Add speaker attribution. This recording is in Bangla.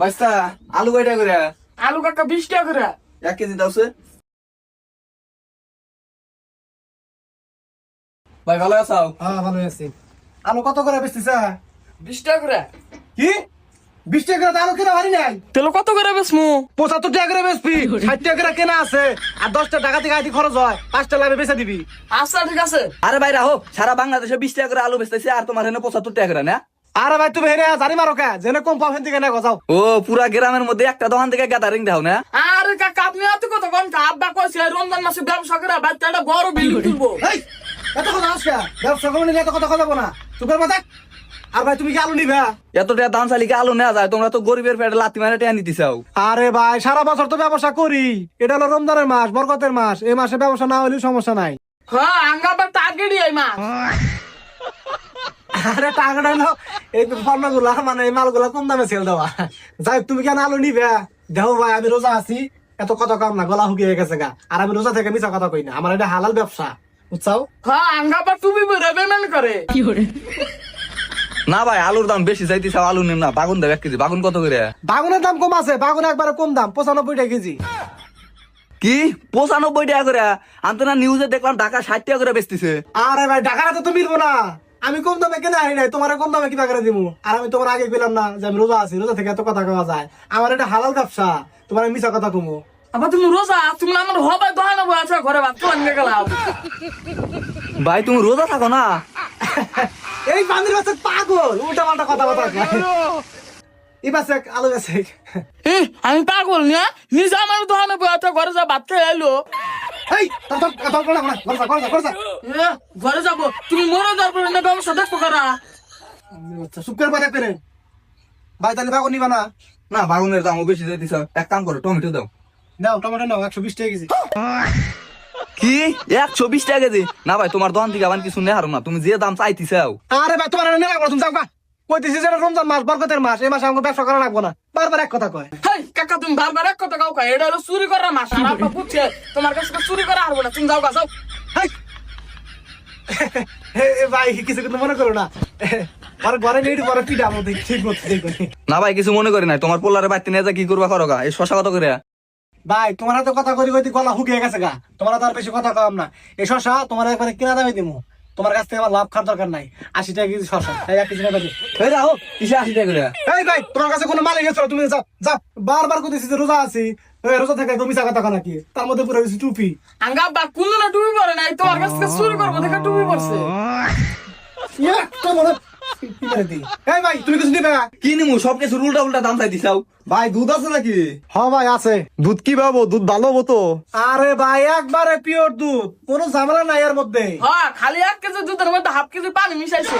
Speaker 1: বাইস্তা আলু কয়টা করে?
Speaker 2: আলু কাকা 20 টাকা করে।
Speaker 1: 1 কেজি দাওছে। ভাই ভালো আছো?
Speaker 3: হ্যাঁ ভালো আছি। আলু কত করে বেচতিছে?
Speaker 2: 20 টাকা করে।
Speaker 3: কি 20 টাকা করে আলু কেনা হারি নাই?
Speaker 2: তেলে কত করে বেচমু?
Speaker 3: 75 টাকা করে বেচবি, 60 টাকা করে কেনা আছে আর 10 টাকা থেকে আইটি খরচ হয়, 5 টাকা লাভে বেচে দিবি।
Speaker 2: আচ্ছা ঠিক আছে।
Speaker 1: আরে ভাই রাহো, সারা বাংলাদেশে 20 টাকা করে আলু বেচতেছে আর তোমার এখানে 75 টাকা করে না?
Speaker 3: আরে ভাই তুমি হেরে জানি মারো কে জেনে কম পাবেন থেকে না গজাও।
Speaker 1: ও পুরা গ্রামের মধ্যে একটা দোকান থেকে গ্যাদারিং দাও না?
Speaker 2: আরে কাকা আপনি এত কত কোন আব্বা কইছে রমজান মাসে ব্যবসা করে বাচ্চাটা বড় বিল্ডিং তুলবো।
Speaker 3: এই এত কথা আসকা ব্যবসা করলে এত কথা কথা না তোর মাথা। আর ভাই তুমি কি আলু নিবা?
Speaker 1: এত টাকা দাম চালিকে আলু নেওয়া যায়? তোমরা তো গরিবের পেটে লাথি মারে টাকা নিতে চাও।
Speaker 3: আরে ভাই সারা বছর তো ব্যবসা করি, এটা হলো রমজানের মাস, বরকতের মাস, এই মাসে ব্যবসা না হলেও সমস্যা নাই।
Speaker 2: হ্যাঁ আঙ্গাবার টার্গেটই এই মা।
Speaker 3: আরে টাকাটা হলো এই পণ্যগুলা মানে এই মালগুলা কম দামে সেল দেওয়া। যাই তুমি কেন আলু নিবে? দেখো ভাই আমি রোজা আছি, এত কথা কম না, গলা হুকিয়ে গেছে গা। আর আমি রোজা থেকে মিছা কথা কই না, আমার এটা হালাল ব্যবসা বুঝছাও।
Speaker 2: হ্যাঁ আঙ্গাবার তুমি বেরোবেন করে কি করে?
Speaker 1: না ভাই আলুর দাম বেশি চাইতে চাও, আলু নেন না। বাগুন দেব 1 কেজি। বাগুন কত করে?
Speaker 3: বাগুনের দাম কম আছে, বাগুন একবারে কম দাম, 95 টাকা কেজি।
Speaker 1: কি 95 টাকা করে? আমি না নিউজে দেখলাম ঢাকা 60 টাকা করে বেচতেছে।
Speaker 3: আরে ভাই ঢাকাতে তো মিলবো না, আমি কম দামে কেনা আনি নাই, তোমার কম দামে কিনা করে দিবো? আর আমি তোমার আগে কইলাম না যে আমি রোজা আছি, রোজা থেকে এত কথা কওয়া যায়? আমার এটা হালাল ব্যবসা, তোমার আমি মিছা কথা কমো?
Speaker 2: আবার তুমি রোজা তুমি আমার হবাই দোকানে বসে ঘরে ভাত খাওয়া নিয়ে গেলাম।
Speaker 1: ভাই তুমি রোজা থাকো না?
Speaker 3: এই বান্দির বাচ্চা পাগল, উল্টা পাল্টা কথা কথা কয়। এই বাচ্চা আলু বেচে।
Speaker 2: আমি পাগল না নিজে আমার দোকানে বসে ঘরে যা ভাত খেয়ে এলো।
Speaker 3: এই তোর
Speaker 2: ঘরে যাবো তুমি মরে যাবো না ব্যবসা দেখবো করা।
Speaker 3: শুক্র পাতা পেরে ভাই তাহলে বাগুন নিবা না?
Speaker 1: না বাগুনের দামও বেশি চাইতেছ। এক কাম করো টমেটো দাও।
Speaker 3: নাও টমেটো নাও, 120 টাকা কেজি।
Speaker 1: কি 120 টাকা কেজি? না ভাই তোমার দোকান থেকে আবার কিছু নেহারো না, তুমি যে দাম চাইতেছাও।
Speaker 3: আরে ভাই তোমার নেলা করো, তুমি যাও গা। কইতেছি যে রমজান মাস, বরকতের মাস, এই মাসে আমাকে ব্যবসা করা লাগবো না। বারবার এক কথা কয়।
Speaker 2: হেই কাকা তুমি বারবার এক কথা কাউ এটা হলো চুরি করার মাস। আর আপা বুঝছে তোমার কাছে চুরি করা হারবো না, তুমি যাও গা যাও।
Speaker 3: হেই ভাই কিছু কিন্তু মনে করো না, আর ঘরে নেই পরে পিঠা মতো ঠিক মতো দেখো।
Speaker 1: না ভাই কিছু মনে করি নাই। তোমার পোলারে বাইতে নিয়ে যা কি করবা করো গা। এই শশা কত করে?
Speaker 3: ভাই তোমার হাতে কথা করি কইতে গলা হুকিয়ে গেছে গা, তোমার তো আর বেশি কথা কম না। এই শশা তোমার একবারে কিনা দামে দিমু, তোমার কাছ থেকে আমার লাভ খাওয়ার দরকার নাই। 80 টাকা কেজি শশা, এই 1 কেজি নেবে।
Speaker 1: এই রাহো, কিসে 80 টাকা করে?
Speaker 3: এই ভাই তোমার কাছে কোনো মালিক গেছিল, তুমি যাও যাও। বারবার কইতেছি যে রোজা আছি, রোজা থেকে মিছা কথা কয় নাকি? তার মধ্যে পুরো কিছু টুপি।
Speaker 2: আঙ্গা বা কোন না টুপি পরে নাই, তোমার কাছ থেকে চুরি করবো দেখে টুপি পরছে।
Speaker 3: এই ভাই তুমি কিছু নিবে?
Speaker 1: কি নিমু? সব কিছু উল্টা উল্টা দাম চাইতেছাও। ভাই দুধ আছে নাকি?
Speaker 3: হ্যাঁ ভাই আছে।
Speaker 1: দুধ কি পাবো? দুধ ভালো মতো?
Speaker 3: আরে ভাই একবারে পিওর দুধ, কোনো ঝামেলা নাই এর মধ্যে।
Speaker 2: হ্যাঁ খালি 1 কেজি দুধের মধ্যে হাফ কেজি পানি মিশাইছে।